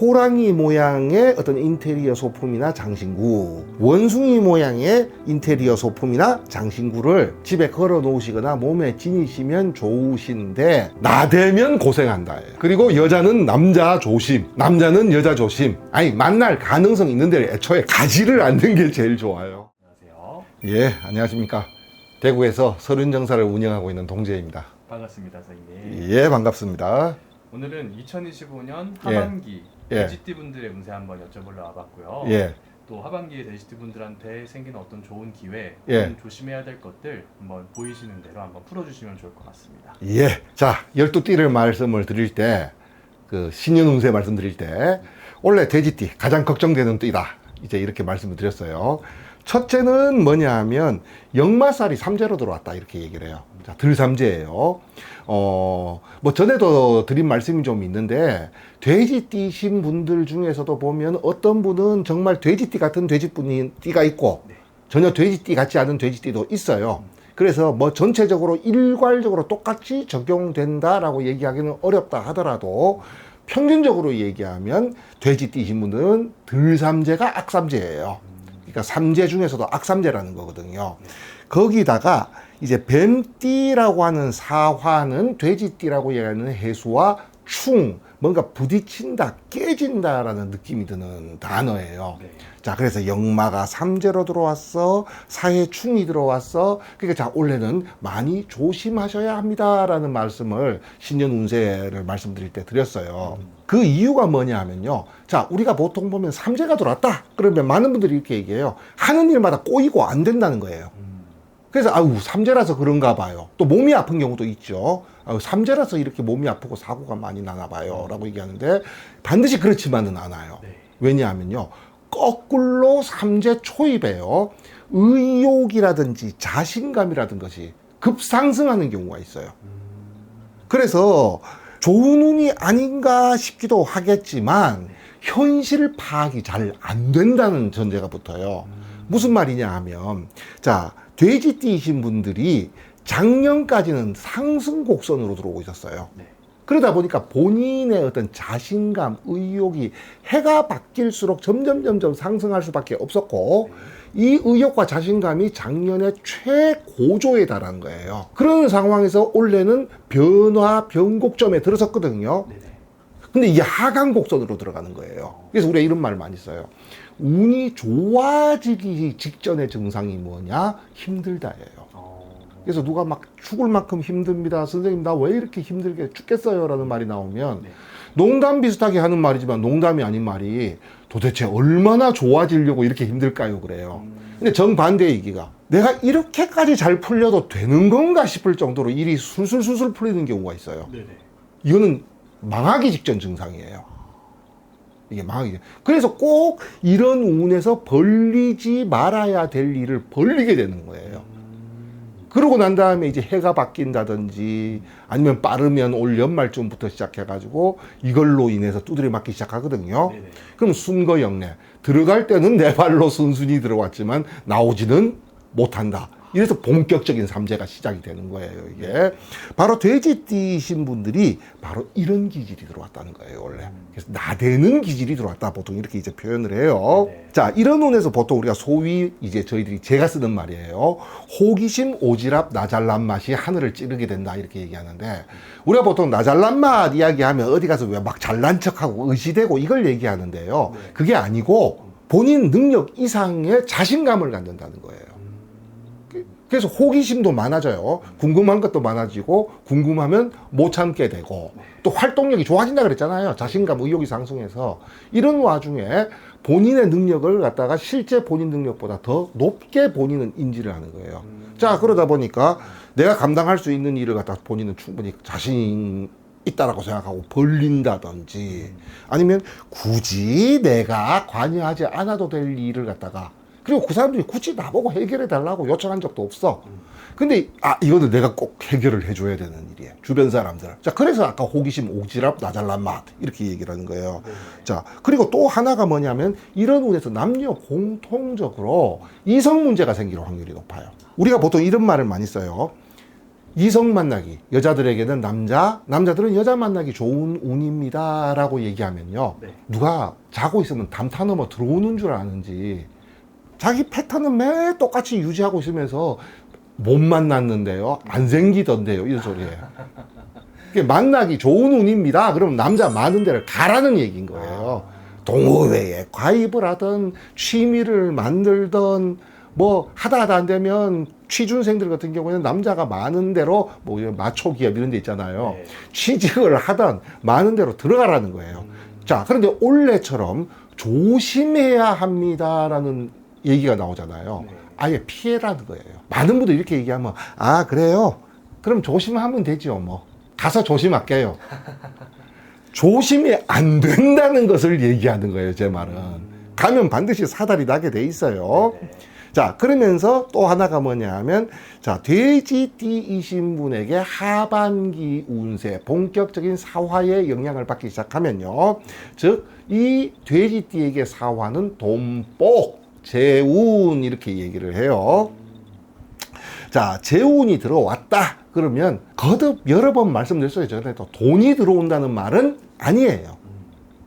호랑이 모양의 어떤 인테리어 소품이나 장신구, 원숭이 모양의 인테리어 소품이나 장신구를 집에 걸어 놓으시거나 몸에 지니시면 좋으신데 나대면 고생한다. 그리고 여자는 남자 조심, 남자는 여자 조심. 아니 만날 가능성 있는 데를 애초에 가지를 않는 게 제일 좋아요. 안녕하세요. 예, 안녕하십니까. 대구에서 서륜정사를 운영하고 있는 동재입니다. 반갑습니다, 선생님. 예, 반갑습니다. 오늘은 2025년 하반기 예. 돼지띠 분들의 운세 한번 여쭤보려 와봤고요. 예. 또 하반기에 돼지띠 분들한테 생기는 어떤 좋은 기회, 예. 또는 조심해야 될 것들 한번 보이시는 대로 한번 풀어주시면 좋을 것 같습니다. 예. 자, 12띠를 말씀을 드릴 때, 신년 운세 말씀드릴 때, 원래 돼지띠, 가장 걱정되는 띠다. 이제 이렇게 말씀을 드렸어요. 첫째는 뭐냐 하면, 역마살이 삼재로 들어왔다. 이렇게 얘기를 해요. 자, 들삼재예요. 전에도 드린 말씀이 좀 있는데, 돼지띠신 분들 중에서도 보면 어떤 분은 정말 돼지띠 같은 돼지띠가 있고, 전혀 돼지띠 같지 않은 돼지띠도 있어요. 그래서 전체적으로 일괄적으로 똑같이 적용된다라고 얘기하기는 어렵다 하더라도 평균적으로 얘기하면 돼지띠신 분들은 들삼재가 악삼재예요. 그러니까 삼재 중에서도 악삼재라는 거거든요. 거기다가 이제 뱀띠라고 하는 사화는 돼지띠라고 얘기하는 해수와 충, 뭔가 부딪힌다, 깨진다라는 느낌이 드는 단어예요. 네. 자, 그래서 역마가 삼재로 들어왔어, 사해 충이 들어왔어. 그러니까 자, 올해는 많이 조심하셔야 합니다라는 말씀을 신년 운세를 말씀드릴 때 드렸어요. 그 이유가 뭐냐 하면요. 자, 우리가 보통 보면 삼재가 들어왔다. 그러면 많은 분들이 이렇게 얘기해요. 하는 일마다 꼬이고 안 된다는 거예요. 그래서 삼재라서 그런가 봐요. 또 몸이 아픈 경우도 있죠. 삼재라서 이렇게 몸이 아프고 사고가 많이 나나 봐요 라고 얘기하는데 반드시 그렇지만은 않아요. 네. 왜냐하면요, 거꾸로 삼재 초입에요, 의욕이라든지 자신감이라든 것이 급상승하는 경우가 있어요. 그래서 좋은 운이 아닌가 싶기도 하겠지만 현실 파악이 잘 안 된다는 전제가 붙어요. 무슨 말이냐 하면, 자, 돼지띠이신 분들이 작년까지는 상승 곡선으로 들어오고 있었어요. 네. 그러다 보니까 본인의 어떤 자신감, 의욕이 해가 바뀔수록 점점 상승할 수밖에 없었고, 이 의욕과 자신감이 작년에 최고조에 달한 거예요. 그런 상황에서 올해는 변곡점에 들어섰거든요. 네네. 근데 이게 하강 곡선으로 들어가는 거예요. 그래서 우리가 이런 말을 많이 써요. 운이 좋아지기 직전의 증상이 뭐냐? 힘들다예요. 그래서 누가 막 죽을 만큼 힘듭니다. 선생님, 나 왜 이렇게 힘들게 죽겠어요? 라는 말이 나오면, 네. 농담 비슷하게 하는 말이지만 농담이 아닌 말이 도대체 얼마나 좋아지려고 이렇게 힘들까요? 그래요. 근데 정반대의 얘기가, 내가 이렇게까지 잘 풀려도 되는 건가 싶을 정도로 일이 술술술술 풀리는 경우가 있어요. 네네. 이거는 망하기 직전 증상이에요. 이게 망하기. 그래서 꼭 이런 운에서 벌리지 말아야 될 일을 벌리게 되는 거예요. 그러고 난 다음에 이제 해가 바뀐다든지 아니면 빠르면 올 연말쯤부터 시작해가지고 이걸로 인해서 두드려 맞기 시작하거든요. 네네. 그럼 순거역내. 들어갈 때는 내 발로 순순히 들어왔지만 나오지는 못한다. 이래서 본격적인 삼재가 시작이 되는 거예요, 이게. 바로 돼지띠신 분들이 바로 이런 기질이 들어왔다는 거예요, 원래. 그래서 나대는 기질이 들어왔다, 보통 이렇게 이제 표현을 해요. 네. 자, 이런 운에서 보통 우리가 소위 이제 제가 쓰는 말이에요. 호기심, 오지랖, 나잘난 맛이 하늘을 찌르게 된다, 이렇게 얘기하는데, 우리가 보통 나잘난 맛 이야기하면 어디 가서 왜 막 잘난 척하고 의시되고 이걸 얘기하는데요. 네. 그게 아니고 본인 능력 이상의 자신감을 갖는다는 거예요. 그래서 호기심도 많아져요. 궁금한 것도 많아지고, 궁금하면 못 참게 되고, 또 활동력이 좋아진다 그랬잖아요. 자신감, 의욕이 상승해서. 이런 와중에 본인의 능력을 갖다가 실제 본인 능력보다 더 높게 본인은 인지를 하는 거예요. 자, 그러다 보니까 내가 감당할 수 있는 일을 갖다가 본인은 충분히 자신 있다라고 생각하고 벌린다든지, 아니면 굳이 내가 관여하지 않아도 될 일을 갖다가, 그리고 그 사람들이 굳이 나보고 해결해 달라고 요청한 적도 없어. 근데 이거는 내가 꼭 해결을 해줘야 되는 일이에요, 주변 사람들. 자, 그래서 아까 호기심, 오지랖, 나잘난 맛 이렇게 얘기를 하는 거예요. 자, 그리고 또 하나가 뭐냐면 이런 운에서 남녀 공통적으로 이성 문제가 생길 확률이 높아요. 우리가 보통 이런 말을 많이 써요. 이성 만나기, 여자들에게는 남자들은 여자 만나기 좋은 운입니다 라고 얘기하면요, 네. 누가 자고 있으면 담타 넘어 들어오는 줄 아는지 자기 패턴은 매 똑같이 유지하고 있으면서 못 만났는데요, 안 생기던데요, 이런 소리예요. 그게 만나기 좋은 운입니다. 그러면 남자 많은 데를 가라는 얘기인 거예요. 동호회에 가입을 하든 취미를 만들든 뭐 하다 안 되면 취준생들 같은 경우에는 남자가 많은 데로 뭐 마초 기업 이런 데 있잖아요. 네. 취직을 하든 많은 데로 들어가라는 거예요. 자, 그런데 올해처럼 조심해야 합니다라는 얘기가 나오잖아요. 네. 아예 피해라는 거예요. 많은 분들이 이렇게 얘기하면, 아, 그래요? 그럼 조심하면 되죠, 뭐. 가서 조심할게요. 조심이 안 된다는 것을 얘기하는 거예요, 제 말은. 가면 반드시 사달이 나게 돼 있어요. 네. 자, 그러면서 또 하나가 뭐냐 하면, 자, 돼지띠이신 분에게 하반기 운세, 본격적인 사화의 영향을 받기 시작하면요. 즉, 이 돼지띠에게 사화는 돈복, 재운, 이렇게 얘기를 해요. 자, 재운이 들어왔다. 그러면 거듭 여러 번 말씀드렸어요. 전에도 돈이 들어온다는 말은 아니에요.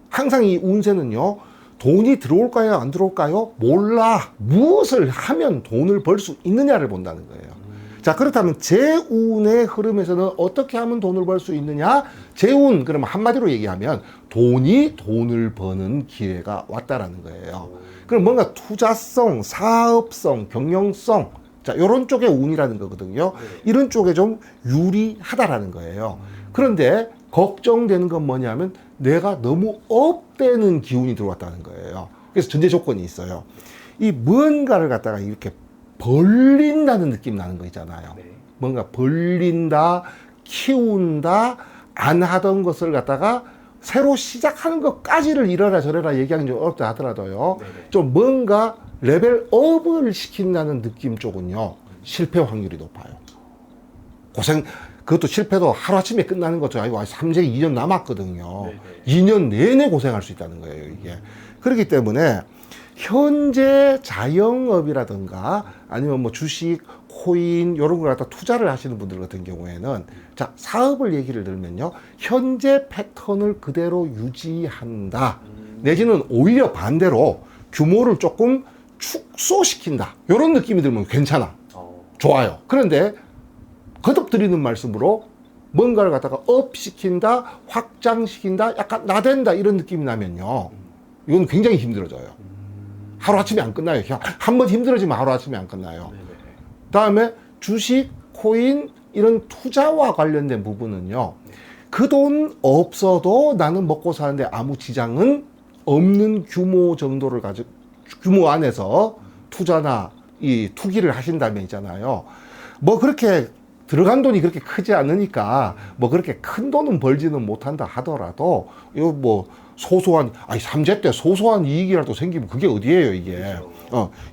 항상 이 운세는요, 돈이 들어올까요? 안 들어올까요? 몰라. 무엇을 하면 돈을 벌 수 있느냐를 본다는 거예요. 자, 그렇다면 재운의 흐름에서는 어떻게 하면 돈을 벌 수 있느냐? 재운, 그러면 한마디로 얘기하면 돈이 돈을 버는 기회가 왔다라는 거예요. 그럼 뭔가 투자성, 사업성, 경영성, 자, 요런 쪽의 운이라는 거거든요. 이런 쪽에 좀 유리하다라는 거예요. 그런데 걱정되는 건 뭐냐면 내가 너무 업되는 기운이 들어왔다는 거예요. 그래서 전제 조건이 있어요. 이 무언가를 갖다가 이렇게 벌린다는 느낌 나는 거 있잖아요. 네. 뭔가 벌린다, 키운다, 안 하던 것을 갖다가 새로 시작하는 것까지를 이래라 저래라 얘기하기 좀 어렵다 하더라도요. 네네. 좀 뭔가 레벨업을 시킨다는 느낌 쪽은요, 실패 확률이 높아요. 그것도 실패도 하루아침에 끝나는 것도 아니고 3재 2년 남았거든요. 네네. 2년 내내 고생할 수 있다는 거예요, 이게. 그렇기 때문에 현재 자영업이라든가 아니면 뭐 주식, 코인 이런 걸 갖다 투자를 하시는 분들 같은 경우에는, 자, 사업을 얘기를 들면요, 현재 패턴을 그대로 유지한다. 내지는 오히려 반대로 규모를 조금 축소시킨다. 이런 느낌이 들면 괜찮아. 좋아요. 그런데 거듭 드리는 말씀으로 뭔가를 갖다가 업시킨다, 확장시킨다, 약간 나댄다 이런 느낌이 나면요, 이건 굉장히 힘들어져요. 하루아침에 안 끝나요. 한번 힘들어지면 하루아침에 안 끝나요. 네네. 다음에 주식, 코인 이런 투자와 관련된 부분은요, 그 돈 없어도 나는 먹고 사는데 아무 지장은 없는 규모 정도를 가지고, 규모 안에서 투자나 이 투기를 하신다면 있잖아요, 뭐 그렇게 들어간 돈이 그렇게 크지 않으니까 뭐 그렇게 큰 돈은 벌지는 못한다 하더라도 이거 뭐 소소한, 아니 3재 때 소소한 이익이라도 생기면 그게 어디예요 이게.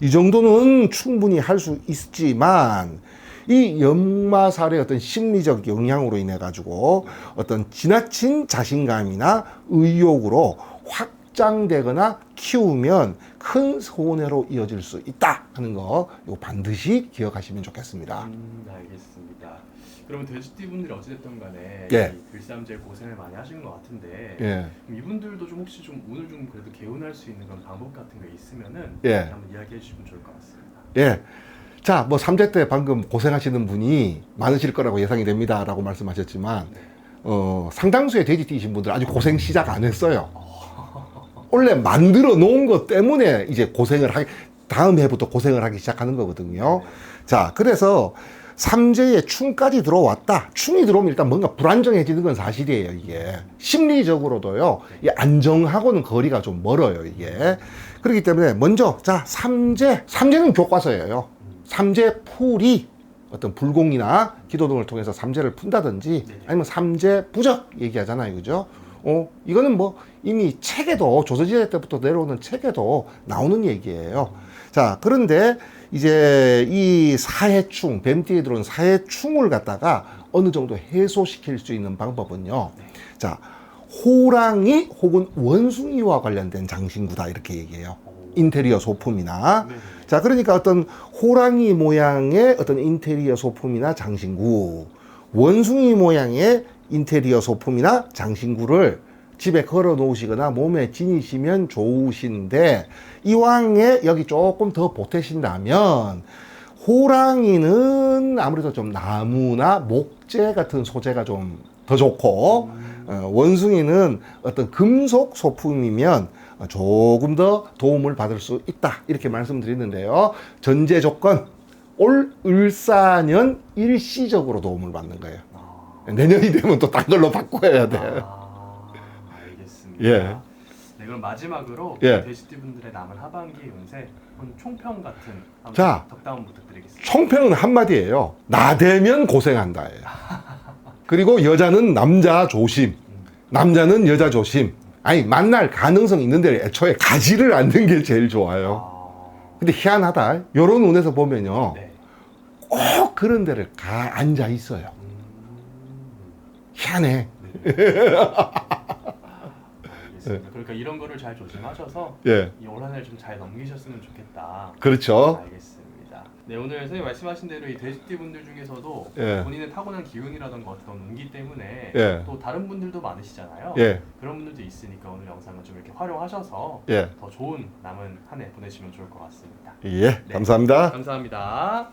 이 정도는 충분히 할 수 있지만 이 역마살의 어떤 심리적 영향으로 인해 가지고 어떤 지나친 자신감이나 의욕으로 확장되거나 키우면 큰 손해로 이어질 수 있다 하는 거, 이거 반드시 기억하시면 좋겠습니다. 알겠습니다. 그러면 돼지띠 분들이 어찌됐든 간에 예. 이 글삼질 고생을 많이 하시는 것 같은데, 예. 그럼 이분들도 좀 혹시 좀 운을 좀 그래도 개운할 수 있는 그런 방법 같은 거 있으면은 예. 한번 이야기해 주시면 좋을 것 같습니다. 예. 자, 뭐 3재 때 방금 고생하시는 분이 많으실 거라고 예상이 됩니다 라고 말씀하셨지만, 상당수의 돼지띠이신 분들 아직 고생 시작 안 했어요. 원래 만들어 놓은 것 때문에 이제 다음 해부터 고생을 하기 시작하는 거거든요. 자, 그래서 3재에 충까지 들어왔다. 충이 들어오면 일단 뭔가 불안정해지는 건 사실이에요, 이게. 심리적으로도요, 이 안정하고는 거리가 좀 멀어요, 이게. 그렇기 때문에 먼저, 자, 3재는 교과서예요. 3재 풀이 어떤 불공이나 기도 등을 통해서 3재를 푼다든지 아니면 3재 부적 얘기하잖아요, 그죠? 이거는 뭐 이미 책에도, 조선시대 때부터 내려오는 책에도 나오는 얘기예요. 자, 그런데 이제 이 사해충, 뱀띠에 들어온 사해충을 갖다가 어느 정도 해소시킬 수 있는 방법은요, 자, 호랑이 혹은 원숭이와 관련된 장신구다 이렇게 얘기해요. 인테리어 소품이나. 자, 그러니까 어떤 호랑이 모양의 어떤 인테리어 소품이나 장신구, 원숭이 모양의 인테리어 소품이나 장신구를 집에 걸어 놓으시거나 몸에 지니시면 좋으신데, 이왕에 여기 조금 더 보태신다면 호랑이는 아무래도 좀 나무나 목재 같은 소재가 좀 더 좋고, 원숭이는 어떤 금속 소품이면 조금 더 도움을 받을 수 있다, 이렇게 말씀드리는데요. 전제 조건, 올 을사년 일시적으로 도움을 받는 거예요. 내년이 되면 또 딴 걸로 바꿔야 돼. 알겠습니다. 예. 네, 그럼 마지막으로 예. 돼지띠 분들의 남은 하반기 운세 총평 같은 한번 자. 덕담 부탁드리겠습니다. 총평은 한마디예요. 나대면 고생한다예요. 그리고 여자는 남자 조심, 남자는 여자 조심. 아니, 만날 가능성 있는 데를 애초에 가지를 않는 게 제일 좋아요. 근데 희한하다. 요런 운에서 보면요, 네. 꼭 그런 데를 가 앉아 있어요. 희한해. 알겠습니다. 그러니까 이런 거를 잘 조심하셔서 예, 이 올 한 해 좀 잘 넘기셨으면 좋겠다. 그렇죠. 알겠습니다. 네, 오늘 선생님 말씀하신 대로 이 돼지띠 분들 중에서도 예. 본인의 타고난 기운이라던가 어떤 운기 때문에 예. 또 다른 분들도 많으시잖아요. 예, 그런 분들도 있으니까 오늘 영상을 좀 이렇게 활용하셔서 예, 더 좋은 남은 한 해 보내시면 좋을 것 같습니다. 예, 네. 감사합니다. 감사합니다.